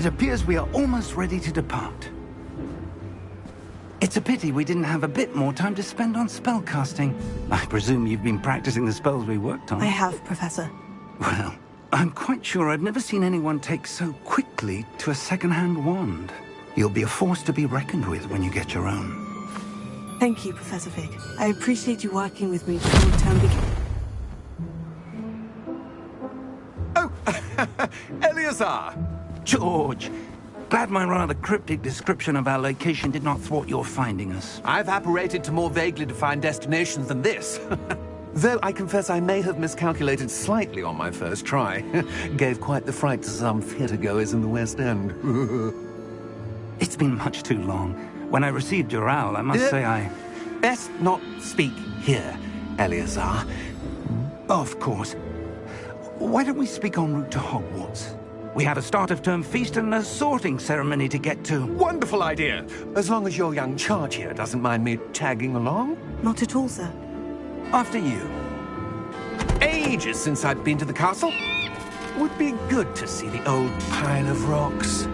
It appears we are almost ready to depart. It's a pity we didn't have a bit more time to spend on spellcasting. I presume you've been practicing the spells we worked on. I have, Professor. Well, I'm quite sure I've never seen anyone take so quickly to a second-hand wand. You'll be a force to be reckoned with when you get your own. Thank you, Professor Fig. I appreciate you working with me before the term begins. Oh, Eleazar! George! Glad my rather cryptic description of our location did not thwart your finding us. I've apparated to more vaguely defined destinations than this. Though I confess I may have miscalculated slightly on my first try. Gave quite the fright to some theatre-goers in the West End. It's been much too long. When I received your owl, I must say I... Best not speak here, Eleazar. Of course. Why don't we speak en route to Hogwarts? We have a start-of-term feast and a sorting ceremony to get to. Wonderful idea! As long as your young charge here doesn't mind me tagging along. Not at all, sir. After you. Ages since I've been to the castle. Would be good to see the old pile of rocks.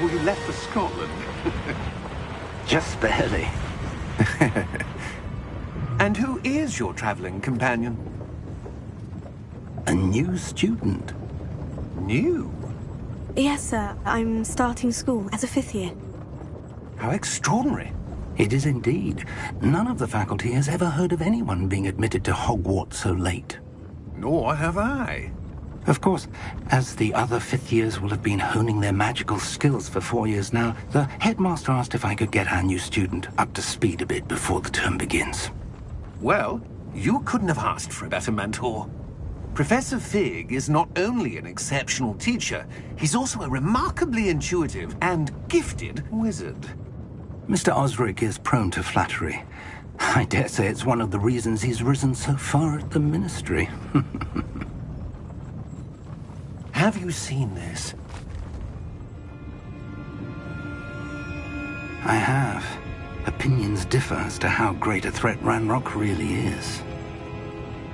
before you left for Scotland. Just barely. And who is your traveling companion? A new student. New? Yes, sir. I'm starting school as a 5th year. How extraordinary. It is indeed. None of the faculty has ever heard of anyone being admitted to Hogwarts so late. Nor have I. Of course, as the other 5th years will have been honing their magical skills for 4 years now, the headmaster asked if I could get our new student up to speed a bit before the term begins. Well, you couldn't have asked for a better mentor. Professor Fig is not only an exceptional teacher, he's also a remarkably intuitive and gifted wizard. Mr. Osric is prone to flattery. I dare say it's one of the reasons he's risen so far at the ministry. Have you seen this? I have. Opinions differ as to how great a threat Ranrock really is.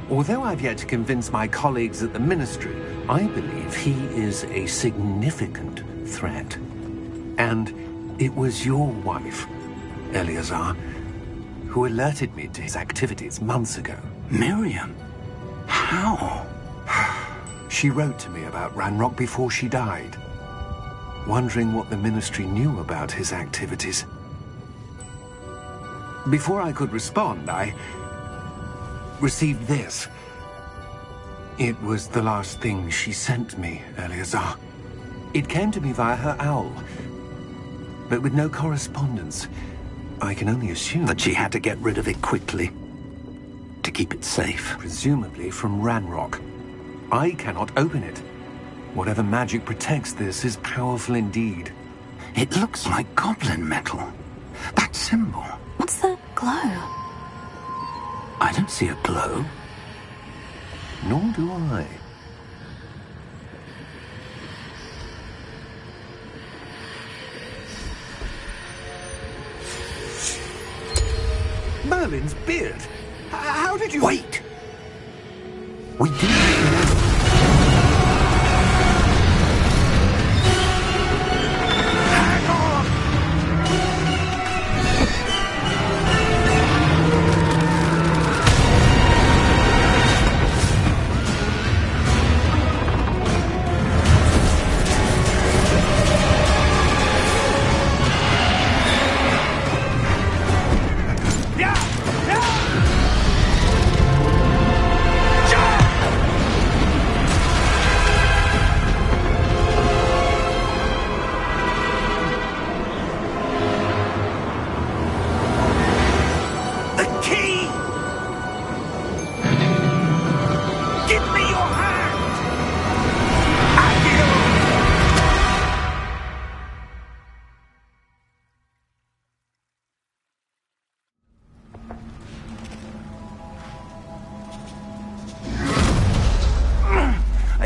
Although I've yet to convince my colleagues at the ministry, I believe he is a significant threat. And it was your wife, Eleazar, who alerted me to his activities months ago. Miriam? How? She wrote to me about Ranrock before she died, wondering what the ministry knew about his activities. Before I could respond, I received this. It was the last thing she sent me, Eleazar. It came to me via her owl, but with no correspondence. I can only assume that she had to get rid of it quickly, to keep it safe. Presumably from Ranrock. I cannot open it. Whatever magic protects this is powerful indeed. It looks like goblin metal. That symbol. What's that glow? I don't see a glow. Nor do I. Merlin's beard. How did you... Wait! We didn't...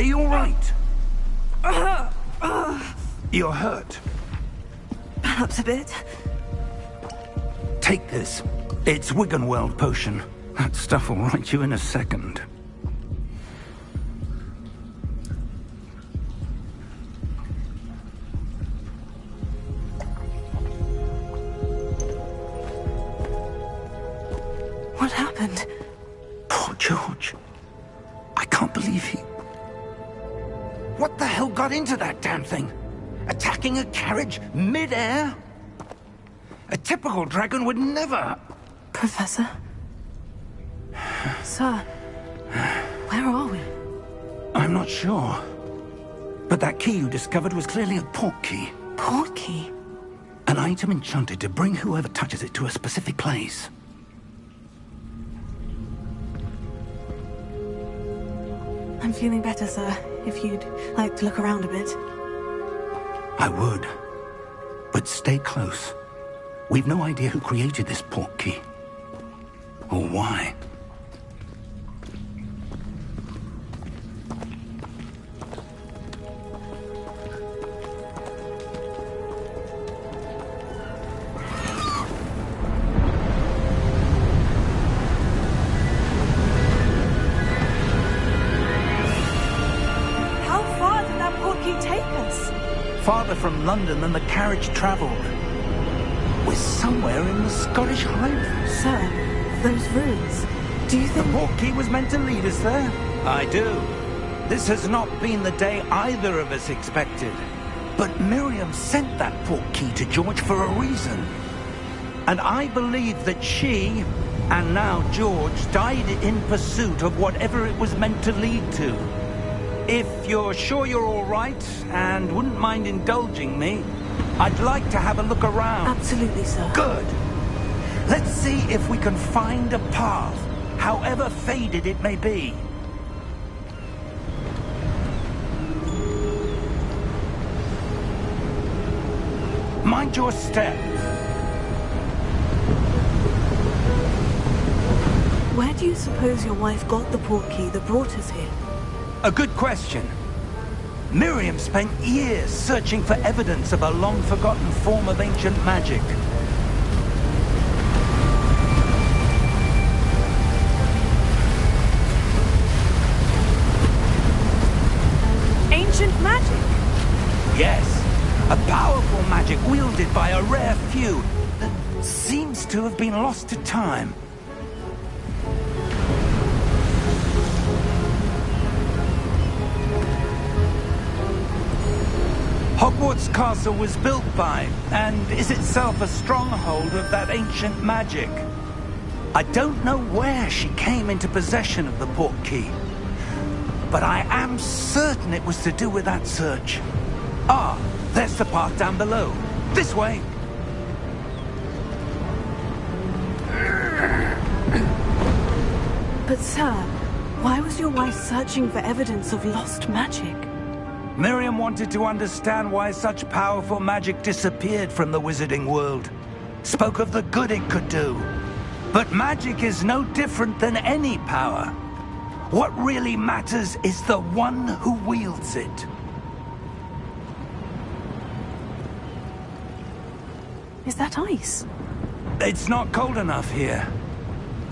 Are you all right? You're hurt. Perhaps a bit. Take this. It's Wiggenweld potion. That stuff will right you in a second. What happened? Poor George. I can't believe he... What the hell got into that damn thing? Attacking a carriage mid-air? A typical dragon would never... Professor? Sir, where are we? I'm not sure. But that key you discovered was clearly a port key. Port key? An item enchanted to bring whoever touches it to a specific place. I'm feeling better, sir. If you'd like to look around a bit. I would. But stay close. We've no idea who created this port key. Or why. How far did that port key take us? Farther from London than the carriage travelled. We're somewhere in the Scottish Highlands. Sir, those ruins. Do you The think... port key was meant to lead us there? I do. This has not been the day either of us expected. But Miriam sent that port key to George for a reason. And I believe that she, and now George, died in pursuit of whatever it was meant to lead to. If you're sure you're all right, and wouldn't mind indulging me, I'd like to have a look around. Absolutely, sir. Good. Let's see if we can find a path, however faded it may be. Mind your step. Where do you suppose your wife got the port key that brought us here? A good question. Miriam spent years searching for evidence of a long-forgotten form of ancient magic. Ancient magic? Yes, a powerful magic wielded by a rare few that seems to have been lost to time. Hogwarts Castle was built by, and is itself a stronghold of that ancient magic. I don't know where she came into possession of the port key, but I am certain it was to do with that search. Ah, there's the path down below. This way. But sir, why was your wife searching for evidence of lost magic? Miriam wanted to understand why such powerful magic disappeared from the wizarding world. Spoke of the good it could do. But magic is no different than any power. What really matters is the one who wields it. Is that ice? It's not cold enough here.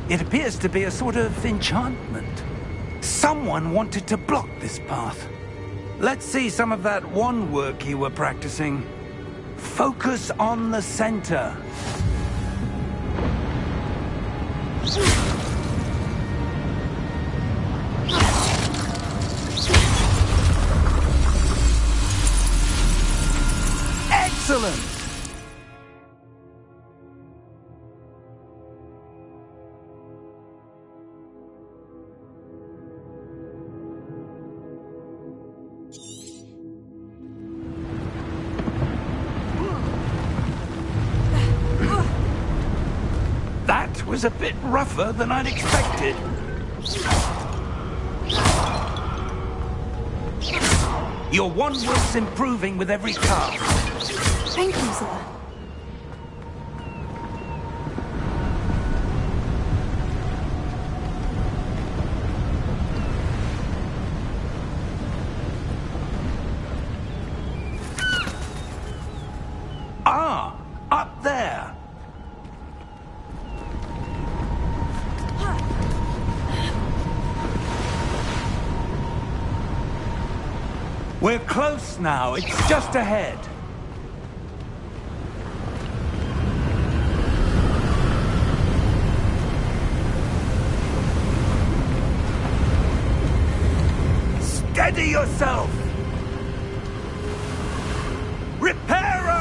It appears to be a sort of enchantment. Someone wanted to block this path. Let's see some of that wand work you were practicing. Focus on the center. Excellent! That was a bit rougher than I'd expected. Your wand work's improving with every cast. Thank you, sir. We're close now. It's just ahead. Steady yourself! Reparo!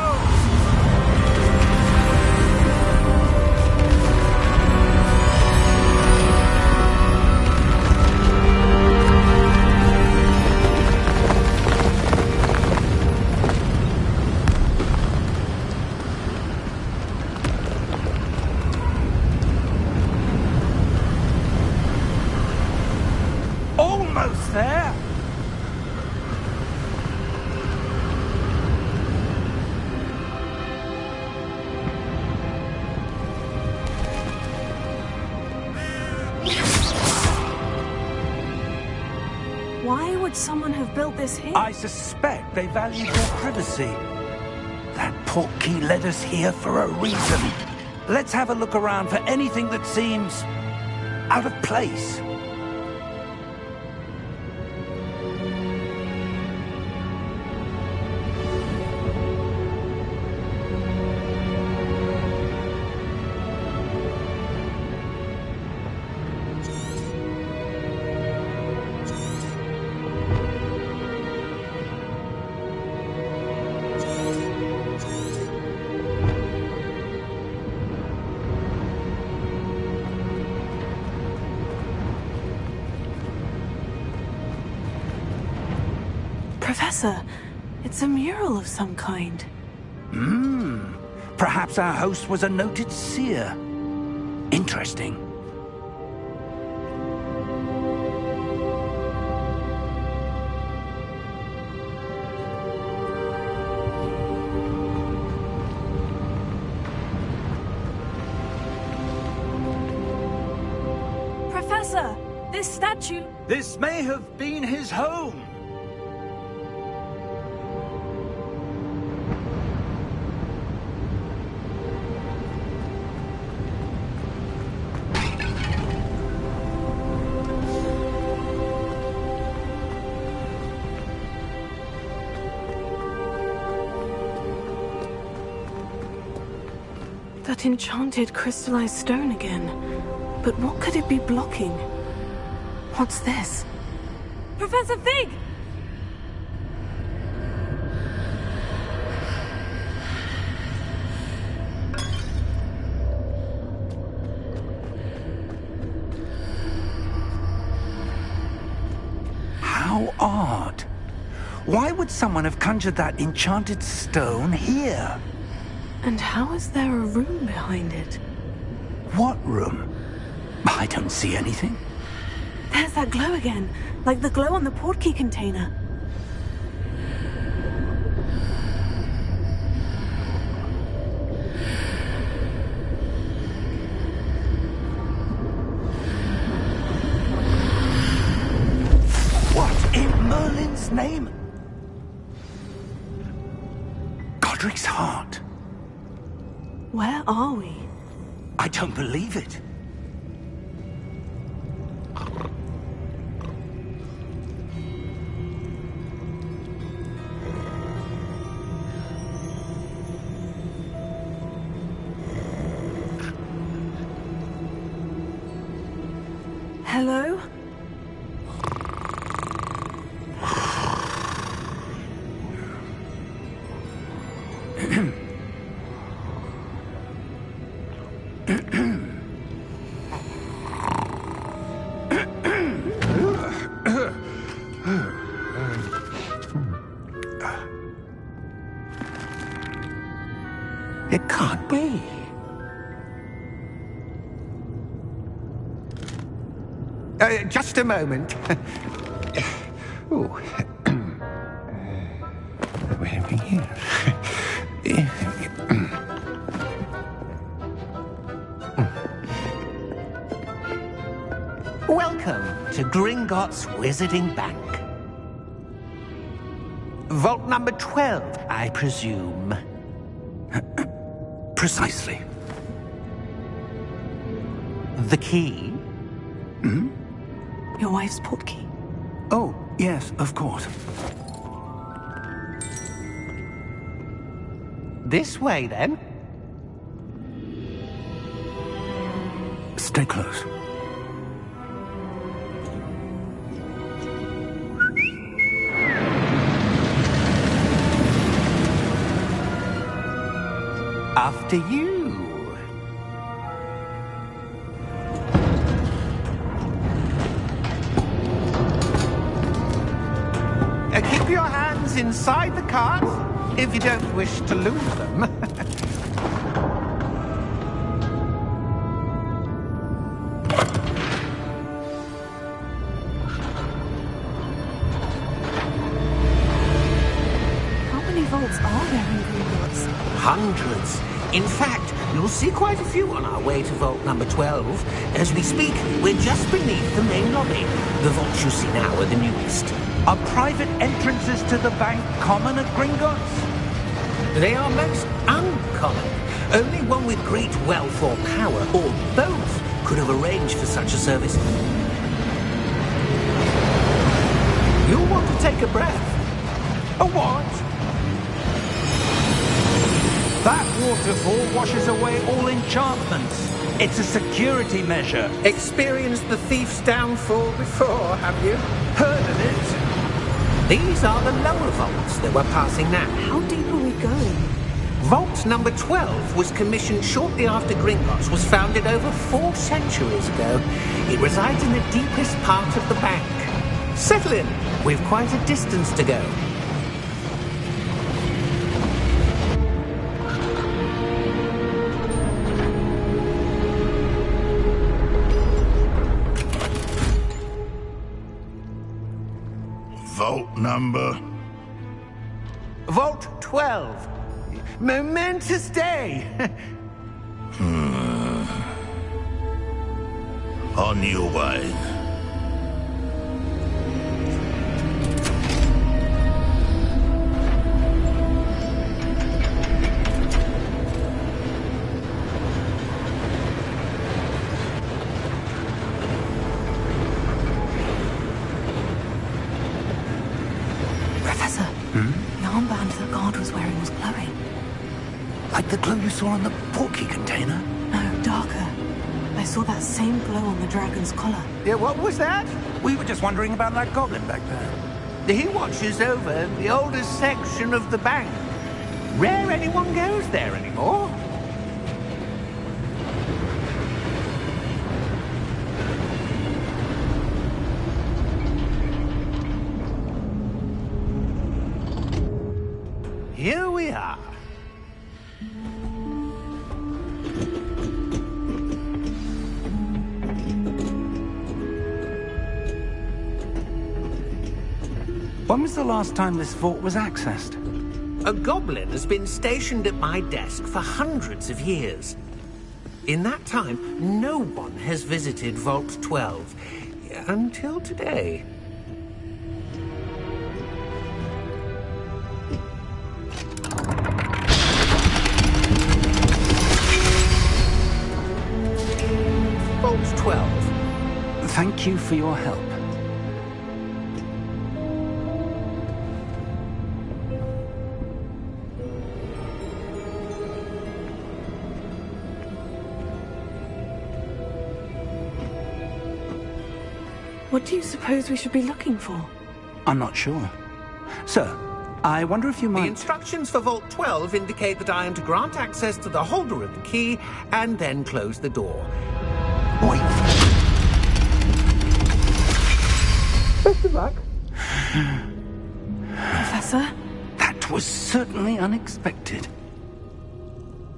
Almost there! Why would someone have built this here? I suspect they valued their privacy. That portkey led us here for a reason. Let's have a look around for anything that seems out of place. Professor, it's a mural of some kind. Perhaps our host was a noted seer. Interesting. Professor, this statue... This may have been his home. That enchanted crystallized stone again. But what could it be blocking? What's this? Professor Fig! How odd. Why would someone have conjured that enchanted stone here? And how is there a room behind it? What room? I don't see anything. There's that glow again, like the glow on the portkey container. What in Merlin's name? Godric's heart. Where are we? I don't believe it. Hello? It can't be. Just a moment. Oh. Where are we here? Welcome to Gringotts Wizarding Bank. Vault number 12, I presume. Precisely. The key? Your wife's portkey. Oh, yes, of course. This way, then. Stay close. After you. Keep your hands inside the cart if you don't wish to lose them. How many vaults are there in Hogwarts? Hundreds. In fact, you'll see quite a few on our way to vault number 12. As we speak, we're just beneath the main lobby. The vaults you see now are the newest. Are private entrances to the bank common at Gringotts? They are most uncommon. Only one with great wealth or power, or both, could have arranged for such a service. You'll want to take a breath. A what? That waterfall washes away all enchantments. It's a security measure. Experienced the thief's downfall before, have you? Heard of it? These are the lower vaults that we're passing now. How deep are we going? Vault number 12 was commissioned shortly after Gringotts was founded over 4 centuries ago. It resides in the deepest part of the bank. Settle in. We've quite a distance to go. Vault number? Vault 12. Momentous day. On your way. Professor, the armband the guard was wearing was glowing. Like the glow you saw on the portkey container? No, darker. I saw that same glow on the dragon's collar. Yeah, what was that? We were just wondering about that goblin back there. He watches over the oldest section of the bank. Rare anyone goes there anymore. Here we are. When was the last time this vault was accessed? A goblin has been stationed at my desk for hundreds of years. In that time, no one has visited Vault 12. Until today. Vault 12. Thank you for your help. What do you suppose we should be looking for? I'm not sure. Sir, I wonder if you The might... instructions for Vault 12 indicate that I am to grant access to the holder of the key and then close the door. Wait. Best of luck. Professor? That was certainly unexpected.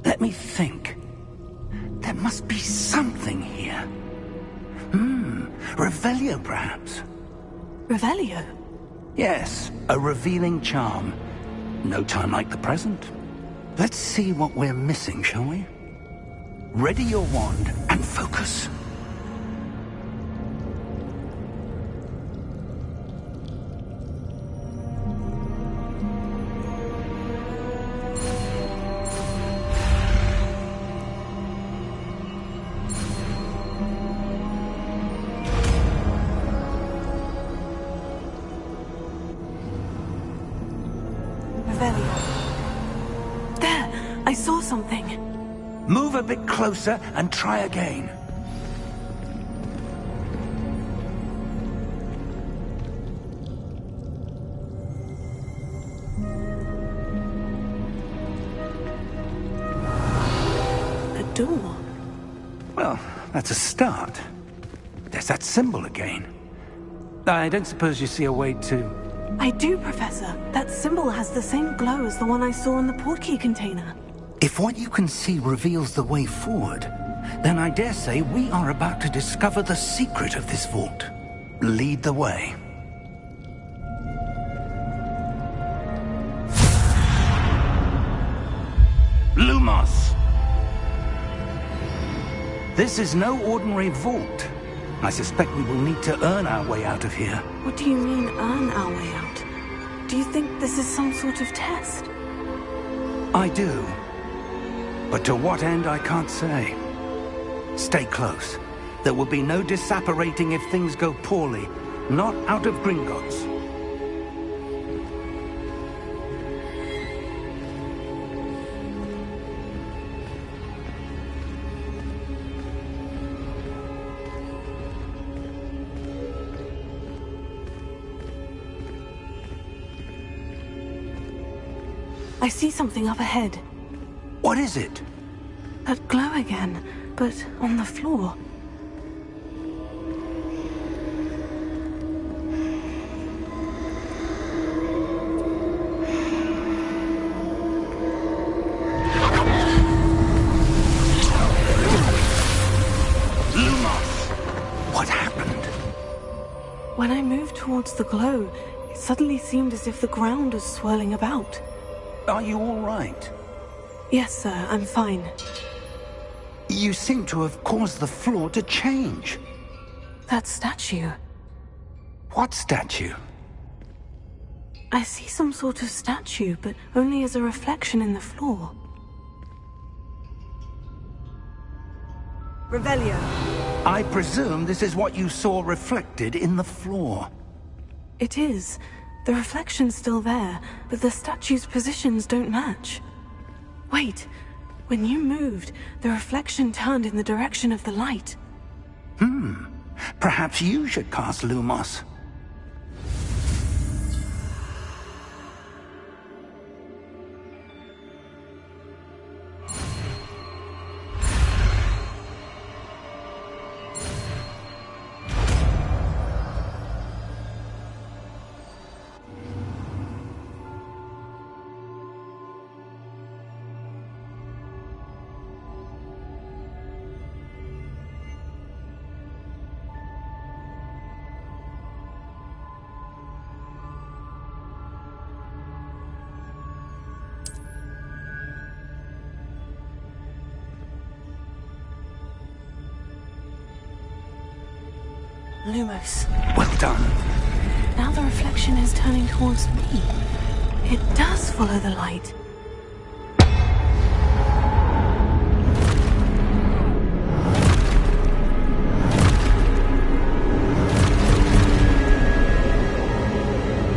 Let me think. There must be something here. Revelio, perhaps? Revelio? Yes, a revealing charm. No time like the present. Let's see what we're missing, shall we? Ready your wand and focus. Revelio. There! I saw something. Move a bit closer and try again. A door. Well, that's a start. There's that symbol again. I don't suppose you see a way to... I do, Professor. That symbol has the same glow as the one I saw in the portkey container. If what you can see reveals the way forward, then I dare say we are about to discover the secret of this vault. Lead the way. Lumos! This is no ordinary vault. I suspect we will need to earn our way out of here. What do you mean, earn our way out? Do you think this is some sort of test? I do. But to what end, I can't say. Stay close. There will be no disapparating if things go poorly. Not out of Gringotts. I see something up ahead. What is it? That glow again, but on the floor. Lumos! What happened? When I moved towards the glow, it suddenly seemed as if the ground was swirling about. Are you all right? Yes, sir, I'm fine. You seem to have caused the floor to change. That statue. What statue? I see some sort of statue, but only as a reflection in the floor. Revelio. I presume this is what you saw reflected in the floor. It is. The reflection's still there, but the statue's positions don't match. Wait. When you moved, the reflection turned in the direction of the light. Perhaps you should cast Lumos. Lumos. Well done. Now the reflection is turning towards me. It does follow the light.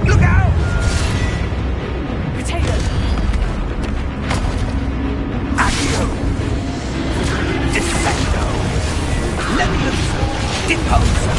Look out! Potato! Accio! Defendo! Levioso! Deposer!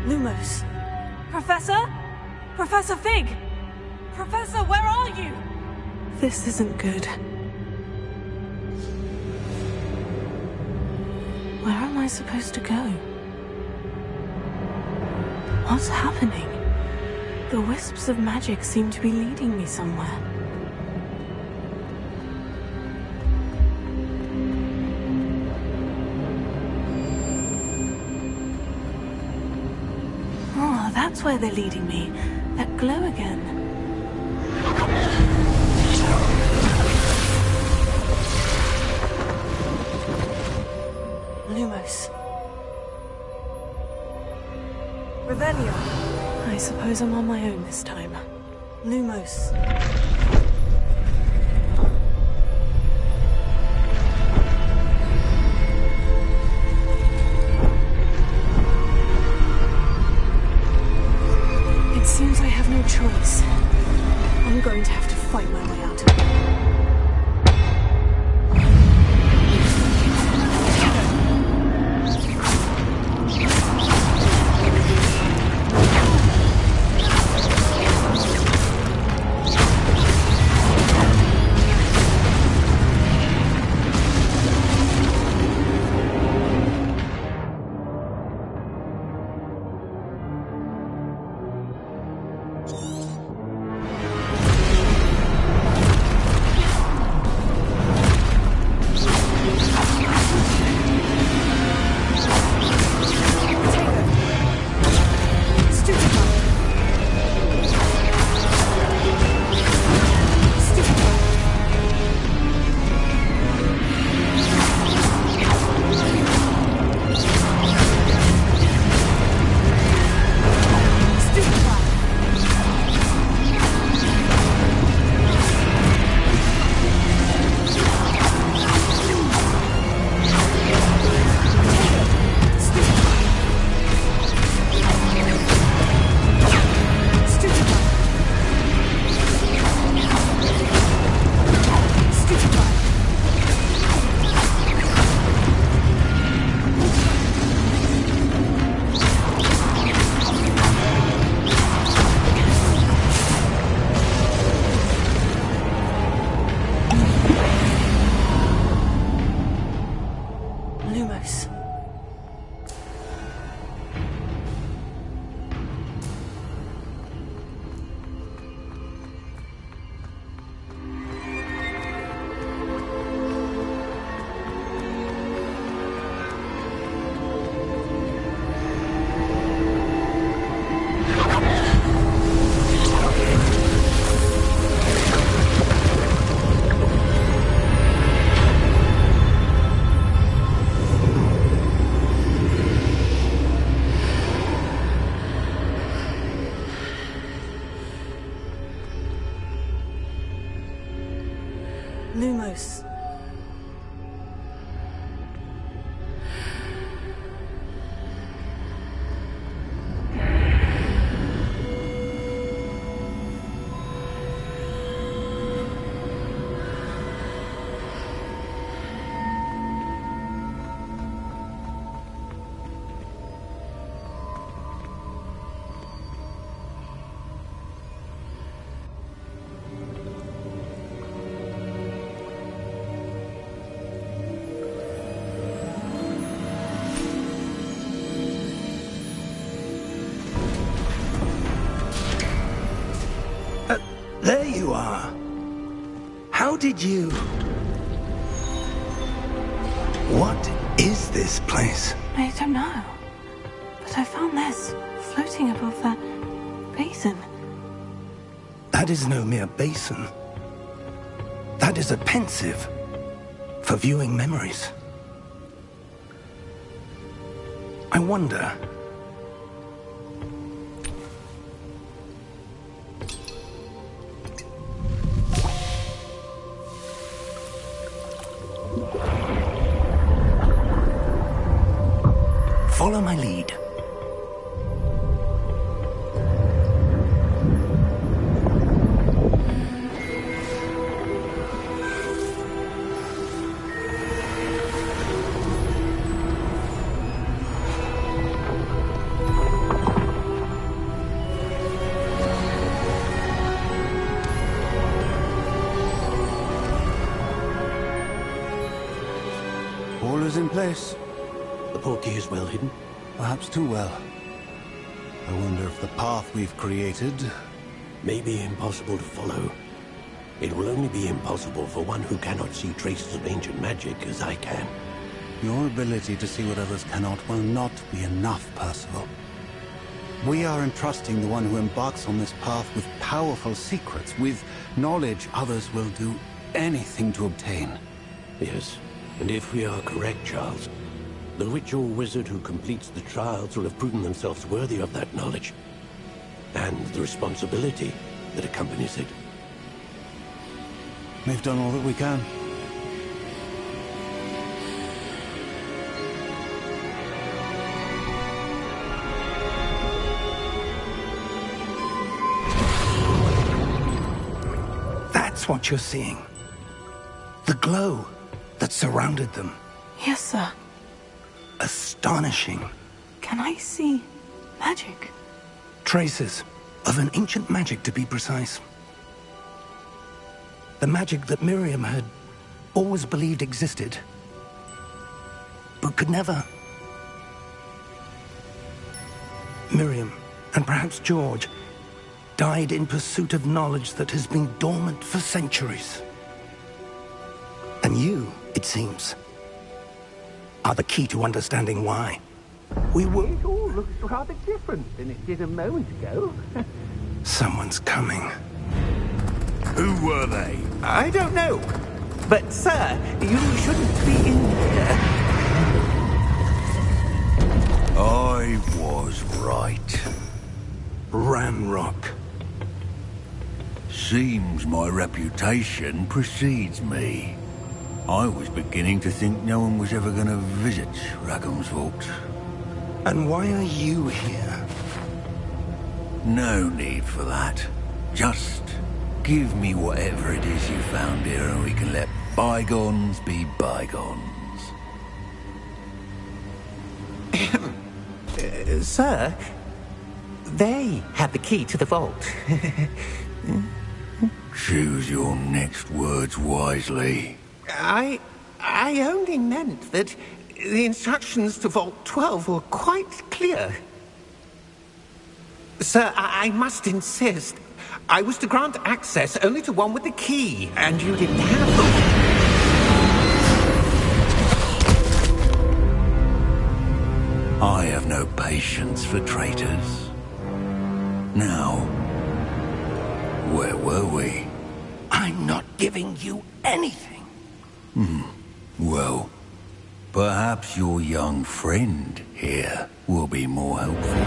Lumos. Professor? Professor Fig! Professor, where are you? This isn't good. Where am I supposed to go? What's happening? The wisps of magic seem to be leading me somewhere. Oh, that's where they're leading me. That glow again. Lumos. Revelio. I suppose I'm on my own this time. Lumos. It seems I have no choice. I'm going to have to fight my way out of it. Lumos. There you are. How did you... What is this place? I don't know. But I found this floating above that basin. That is no mere basin. That is a pensive for viewing memories. I wonder... Follow my lead. place. The portkey is well hidden? Perhaps too well. I wonder if the path we've created... may be impossible to follow. It will only be impossible for one who cannot see traces of ancient magic as I can. Your ability to see what others cannot will not be enough, Percival. We are entrusting the one who embarks on this path with powerful secrets, with knowledge others will do anything to obtain. Yes, and if we are correct, Charles, the witch or wizard who completes the trials will have proven themselves worthy of that knowledge, and the responsibility that accompanies it. We've done all that we can. That's what you're seeing. The glow that surrounded them. Yes, sir. Astonishing. Can I see magic? Traces of an ancient magic, to be precise. The magic that Miriam had always believed existed, but could never. Miriam, and perhaps George, died in pursuit of knowledge that has been dormant for centuries. And you, it seems, are the key to understanding why. It all looks rather different than it did a moment ago. Someone's coming. Who were they? I don't know. But, sir, you shouldn't be in here. I was right. Ramrock. Seems my reputation precedes me. I was beginning to think no one was ever going to visit Rackham's Vault. And why are you here? No need for that. Just give me whatever it is you found here and we can let bygones be bygones. Sir, they had the key to the vault. Choose your next words wisely. I only meant that the instructions to Vault 12 were quite clear. Sir, I must insist. I was to grant access only to one with the key, and you didn't have them. I have no patience for traitors. Now, where were we? I'm not giving you anything. Well, perhaps your young friend here will be more helpful.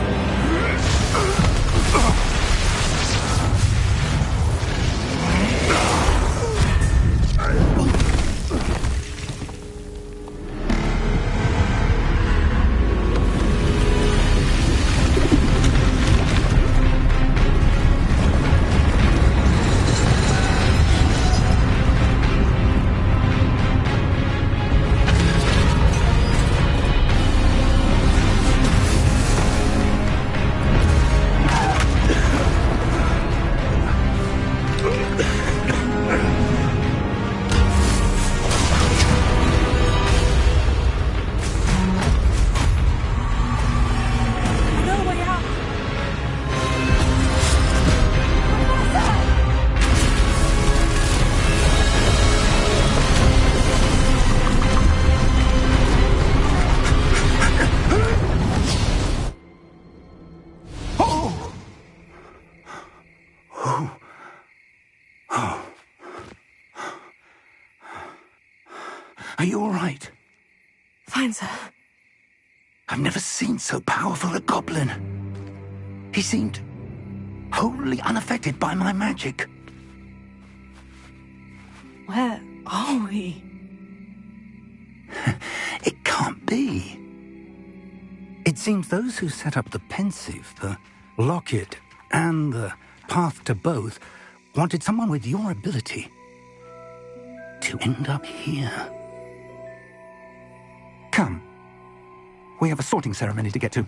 Are you all right? Fine, sir. I've never seen so powerful a goblin. He seemed wholly unaffected by my magic. Where are we? It can't be. It seems those who set up the pensive, the locket, and the path to both wanted someone with your ability to end up here. Come. We have a sorting ceremony to get to.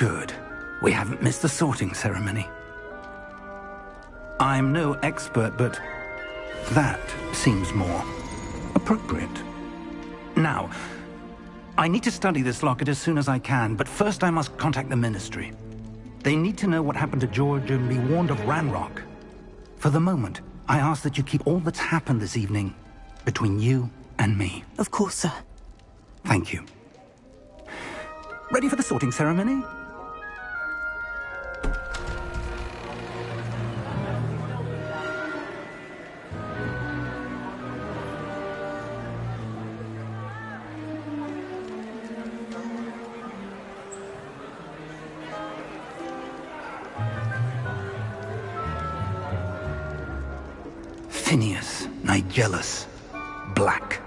Good. We haven't missed the sorting ceremony. I'm no expert, but that seems more appropriate. Now, I need to study this locket as soon as I can, but first I must contact the Ministry. They need to know what happened to George and be warned of Ranrock. For the moment, I ask that you keep all that's happened this evening between you and me. Of course, sir. Thank you. Ready for the sorting ceremony? Phineas, Nigellus, Black.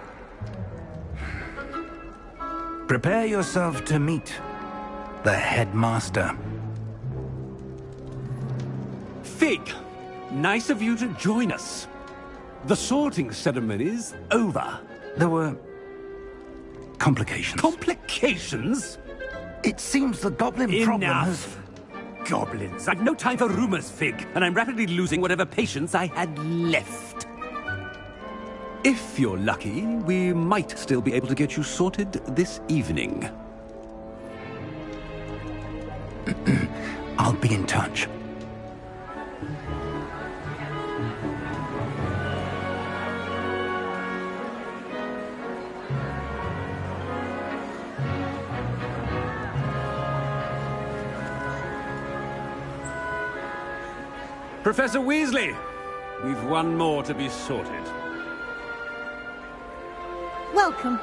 Prepare yourself to meet the headmaster. Fig, nice of you to join us. The sorting ceremony's over. There were complications. Complications? It seems the goblin problem has... Enough. Goblins. I've no time for rumors, Fig, and I'm rapidly losing whatever patience I had left. If you're lucky, we might still be able to get you sorted this evening. I'll be in touch. Professor Weasley, we've one more to be sorted. Welcome.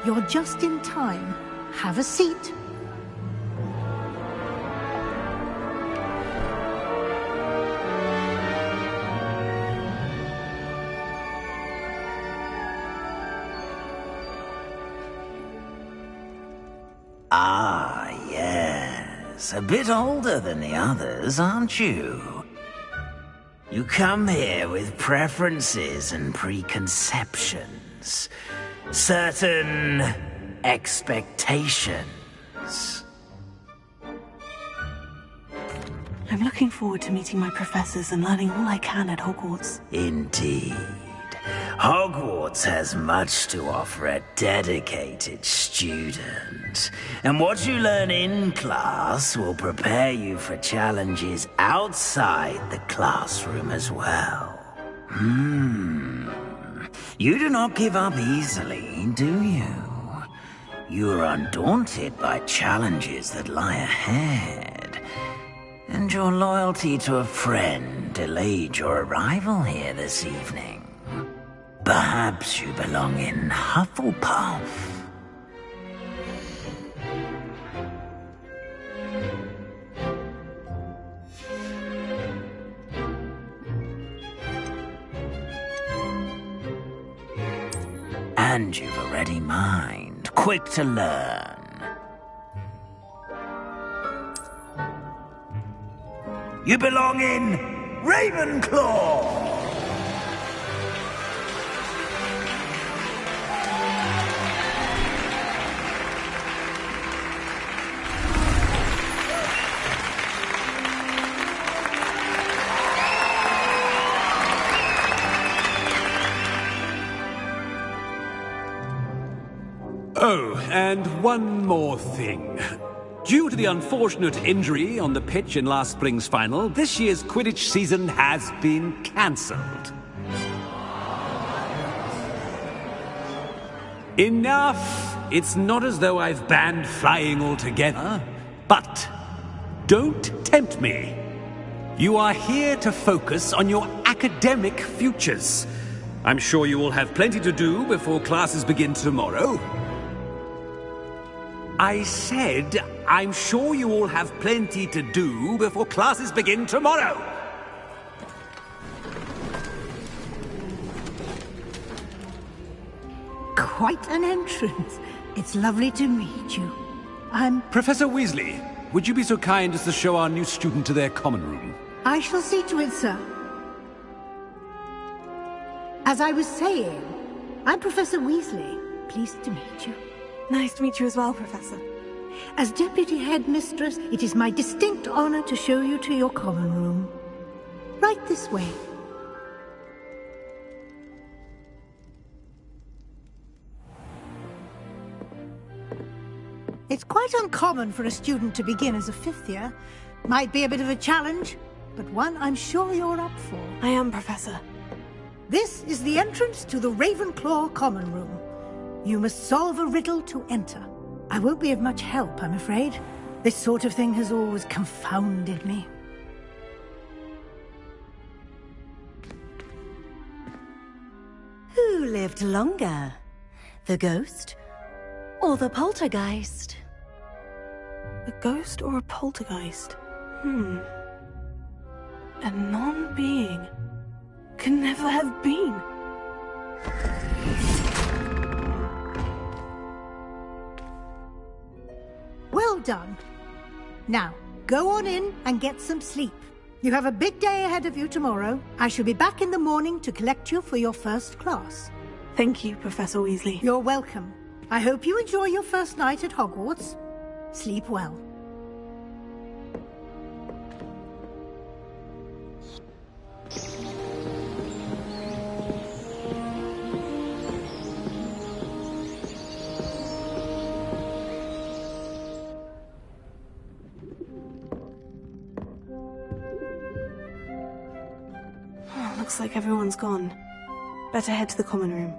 You're just in time. Have a seat. Ah, yes. A bit older than the others, aren't you? You come here with preferences and preconceptions. Certain expectations. I'm looking forward to meeting my professors and learning all I can at Hogwarts. Indeed. Hogwarts has much to offer a dedicated student. And what you learn in class will prepare you for challenges outside the classroom as well. You do not give up easily, do you? You are undaunted by challenges that lie ahead. And your loyalty to a friend delayed your arrival here this evening. Perhaps you belong in Hufflepuff. And you've a ready mind, quick to learn. You belong in Ravenclaw! Oh, and one more thing. Due to the unfortunate injury on the pitch in last spring's final, this year's Quidditch season has been cancelled. Enough! It's not as though I've banned flying altogether, but don't tempt me. You are here to focus on your academic futures. I'm sure you will have plenty to do before classes begin tomorrow. I said, I'm sure you all have plenty to do before classes begin tomorrow. Quite an entrance. It's lovely to meet you. Professor Weasley, would you be so kind as to show our new student to their common room? I shall see to it, sir. As I was saying, I'm Professor Weasley. Pleased to meet you. Nice to meet you as well, Professor. As Deputy Headmistress, it is my distinct honor to show you to your common room. Right this way. It's quite uncommon for a student to begin as a fifth year. Might be a bit of a challenge, but one I'm sure you're up for. I am, Professor. This is the entrance to the Ravenclaw Common Room. You must solve a riddle to enter. I won't be of much help, I'm afraid. This sort of thing has always confounded me. Who lived longer? The ghost or the poltergeist? A ghost or a poltergeist? A non-being can never have been. Well done. Now, go on in and get some sleep. You have a big day ahead of you tomorrow. I shall be back in the morning to collect you for your first class. Thank you, Professor Weasley. You're welcome. I hope you enjoy your first night at Hogwarts. Sleep well. Looks like everyone's gone. Better head to the common room.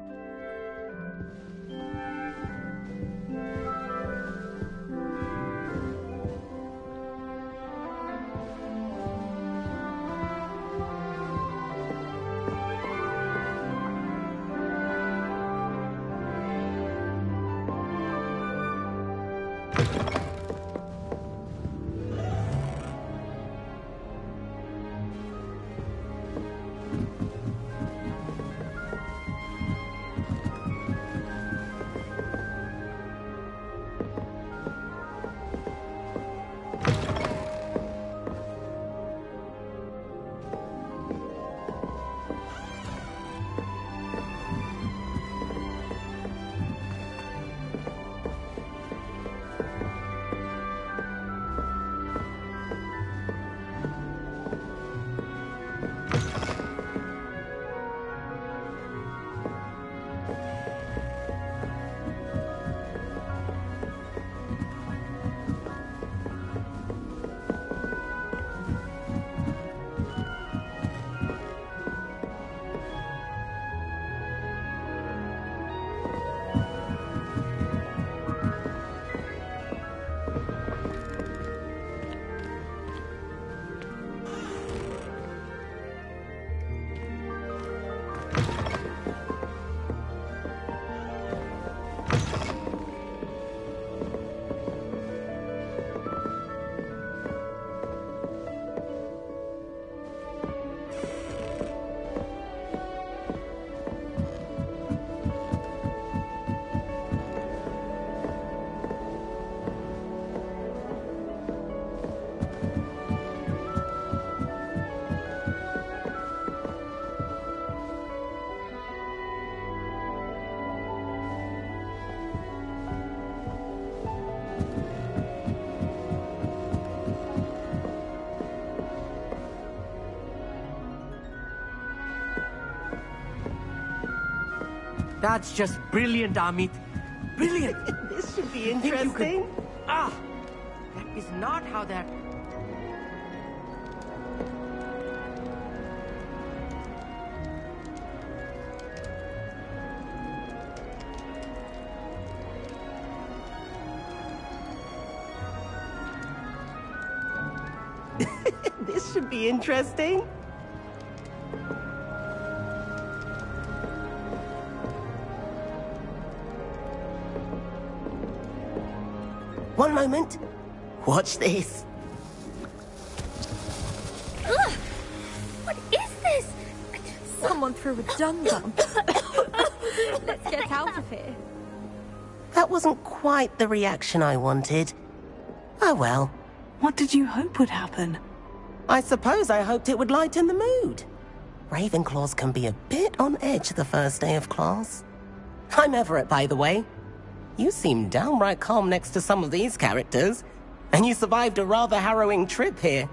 That's just brilliant, Amit. Brilliant. This should be interesting. That is not how that... This should be interesting. One moment. Watch this. Ugh! What is this? Someone threw a dum-dum. Let's get out of here. That wasn't quite the reaction I wanted. Oh well. What did you hope would happen? I suppose I hoped it would lighten the mood. Ravenclaws can be a bit on edge the first day of class. I'm Everett, by the way. You seem downright calm next to some of these characters. And you survived a rather harrowing trip here.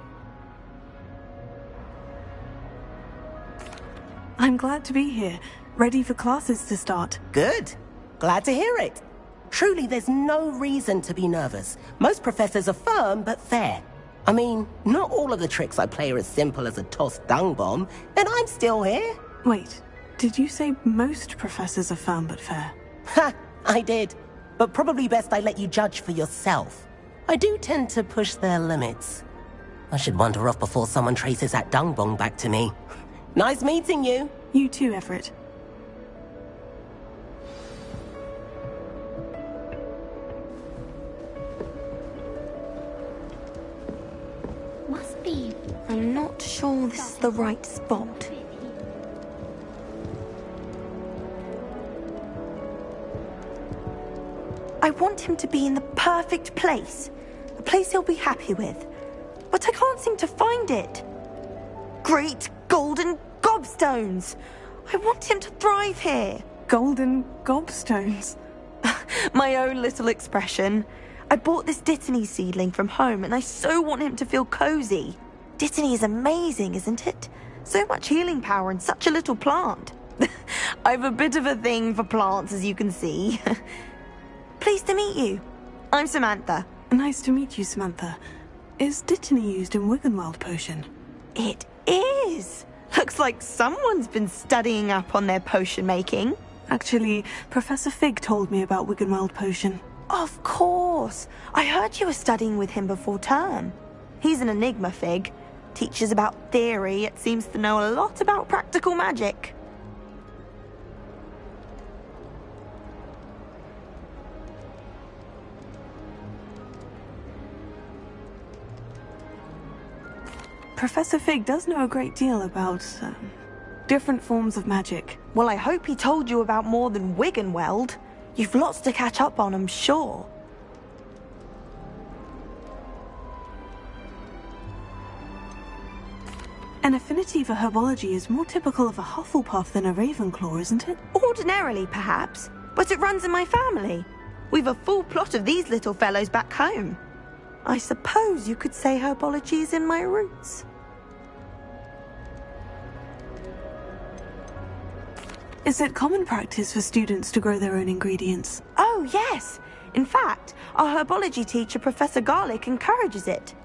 I'm glad to be here, ready for classes to start. Good. Glad to hear it. Truly, there's no reason to be nervous. Most professors are firm but fair. I mean, not all of the tricks I play are as simple as a tossed dung bomb, and I'm still here. Wait, did you say most professors are firm but fair? Ha! I did. But probably best I let you judge for yourself. I do tend to push their limits. I should wander off before someone traces that dung bomb back to me. Nice meeting you. You too, Everett. Must be. I'm not sure this is the right spot. I want him to be in the perfect place. A place he'll be happy with. But I can't seem to find it. Great golden gobstones! I want him to thrive here. Golden gobstones? My own little expression. I bought this Dittany seedling from home and I so want him to feel cozy. Dittany is amazing, isn't it? So much healing power in such a little plant. I've a bit of a thing for plants, as you can see. Pleased to meet you. I'm Samantha. Nice to meet you, Samantha. Is Dittany used in Wiggenweld potion? It is. Looks like someone's been studying up on their potion making. Actually, Professor Fig told me about Wiggenweld potion. Of course. I heard you were studying with him before term. He's an enigma, Fig. Teaches about theory, yet seems to know a lot about practical magic. Professor Fig does know a great deal about, different forms of magic. Well, I hope he told you about more than Wiggenweld. You've lots to catch up on, I'm sure. An affinity for herbology is more typical of a Hufflepuff than a Ravenclaw, isn't it? Ordinarily, perhaps, but it runs in my family. We've a full plot of these little fellows back home. I suppose you could say herbology is in my roots. Is it common practice for students to grow their own ingredients? Oh, yes. In fact, our herbology teacher, Professor Garlick, encourages it.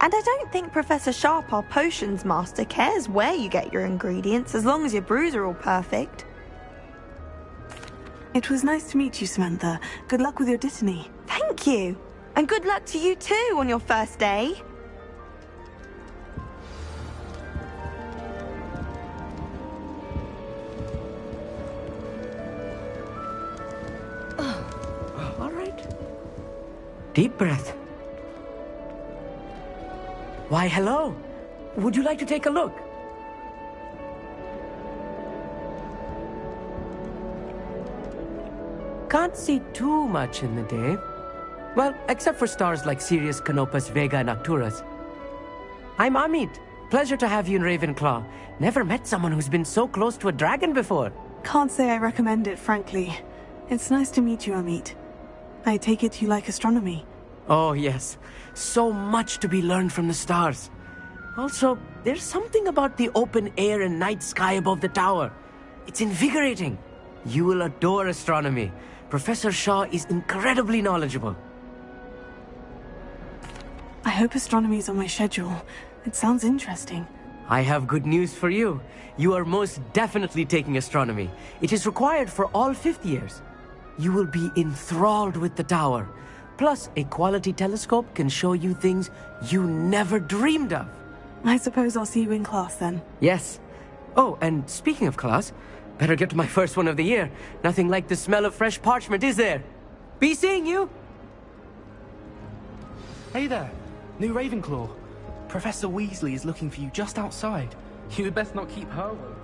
And I don't think Professor Sharp, our potions master, cares where you get your ingredients, as long as your brews are all perfect. It was nice to meet you, Samantha. Good luck with your Dittany. Thank you. And good luck to you too on your first day. All right. Deep breath. Why, hello. Would you like to take a look? Can't see too much in the day. Well, except for stars like Sirius, Canopus, Vega, and Arcturus. I'm Amit. Pleasure to have you in Ravenclaw. Never met someone who's been so close to a dragon before. Can't say I recommend it, frankly. It's nice to meet you, Amit. I take it you like astronomy. Oh, yes. So much to be learned from the stars. Also, there's something about the open air and night sky above the tower. It's invigorating. You will adore astronomy. Professor Shaw is incredibly knowledgeable. I hope astronomy's on my schedule. It sounds interesting. I have good news for you. You are most definitely taking astronomy. It is required for all 5th years. You will be enthralled with the tower. Plus, a quality telescope can show you things you never dreamed of. I suppose I'll see you in class then. Yes. Oh, and speaking of class, better get to my first one of the year. Nothing like the smell of fresh parchment, is there? Be seeing you! Hey there, new Ravenclaw. Professor Weasley is looking for you just outside. You had best not keep her waiting.